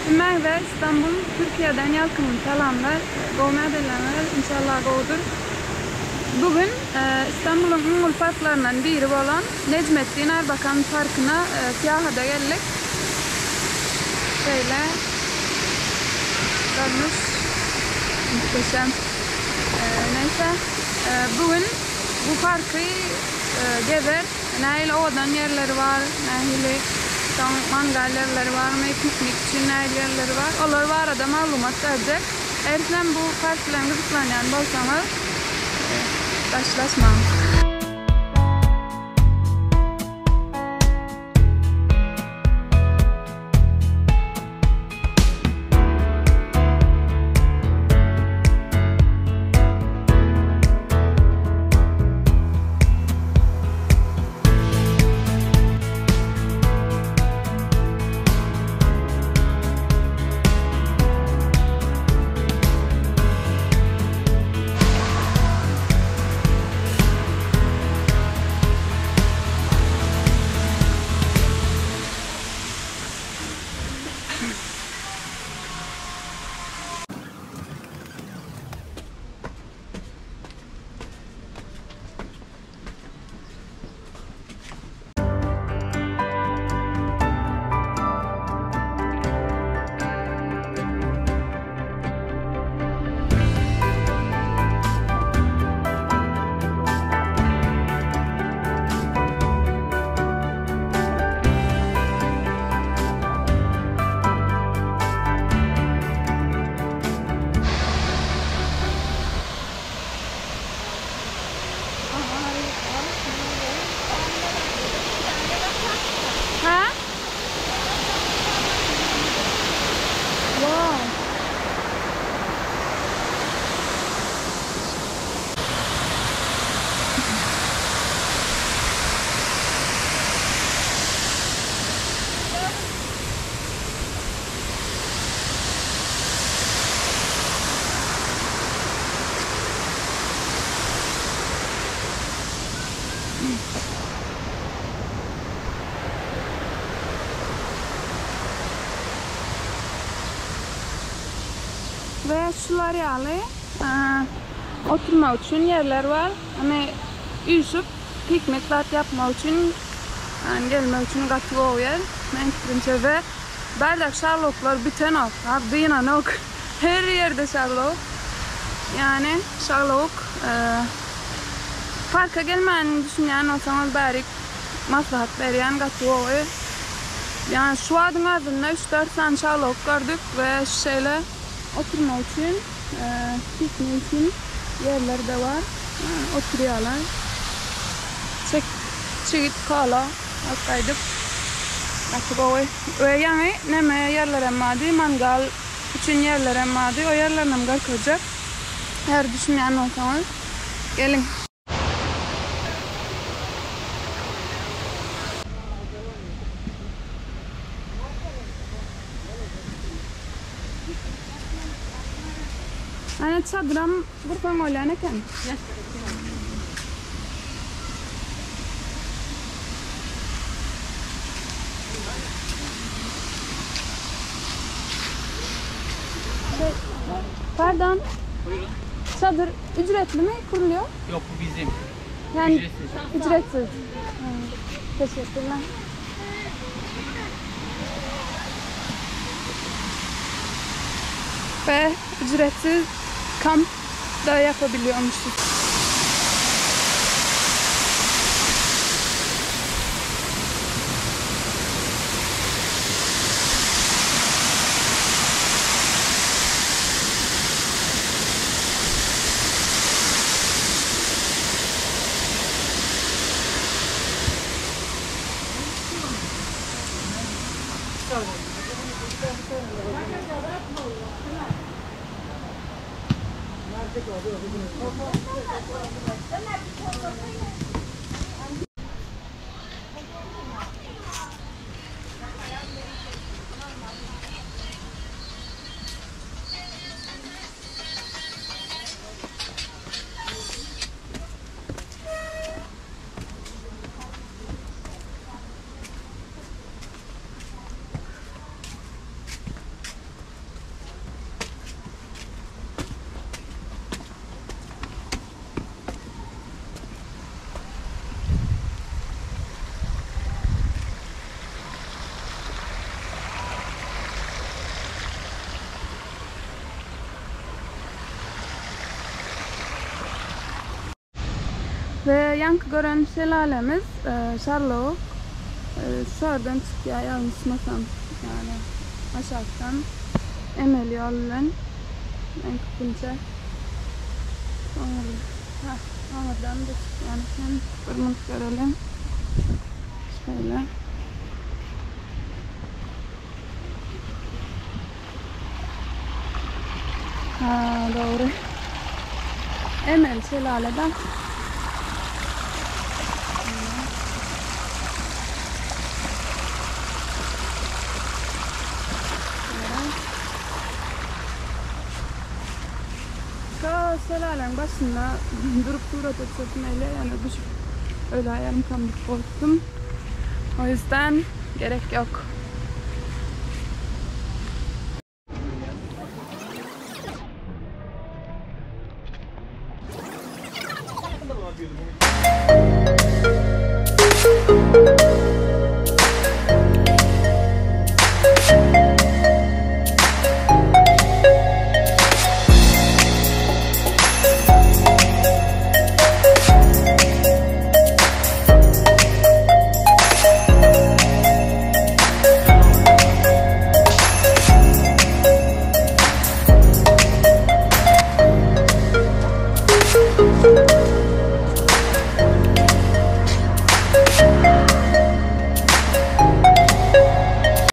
Ümər ve İstanbul Türkiye'den yakın falanlar qovmaya edilenler inşallah qovdur. Bugün İstanbul'un ümul parklarından biri olan Necmettin Erbakan Parkı'na siyahada geldik. Şöyle görmüş muhteşem. Neyse bugün bu parkı gezer. Nehil odan yerleri var, nehili mangal yerleri var, piknik için nehil yerleri var. Onlar var arada malumat verecek. Eğer sen bu parklarını kısıtlayan bolsanız başlaşmam. Ve sular yağlı, oturma için yerler var. Hani üşüp piknikler yapma için, yani gelme için katı o yer. Ben fikrimce ve böyle şarloklar biten ok, ardıyla ok. Her yerde şarlok. Yani şarlok. Parka gelmeni düşünen olsanız bari maslahat veriyen katı o yer. Yani şu adın ardında 3-4 tane şarlok gördük ve şeyle oturma için, piknik için yerler de var. Oturuyorlar. Çekit kala kaydıp artık o ve yani neme yerler emmadi, mangal için yerler emmadi, o yerler nemgar koyacak. Eğer düşünmeyen olsanız gelin. Ana çadıram buradan olayana kan. Pardon. Buyurun. Çadır ücretli mi kuruluyor? Yok, bu bizim. Yani ücretsiz. Teşekkürler. Ve ücretsiz kamp da yapabiliyormuşuz. Ve yankı gören şelalemiz Şarlov. Şuradan çıkıyor yanlışmasam yani aşağıdan Emel yolundan en kıpınca oradan da çıkıyor. Bir mınt görelim. Şöyle. Ha doğru. Emel şelaleden. Şelalenin başında durup duracaksaydın yani düşüp öyle ayarım kalmış korktum. O yüzden gerek yok.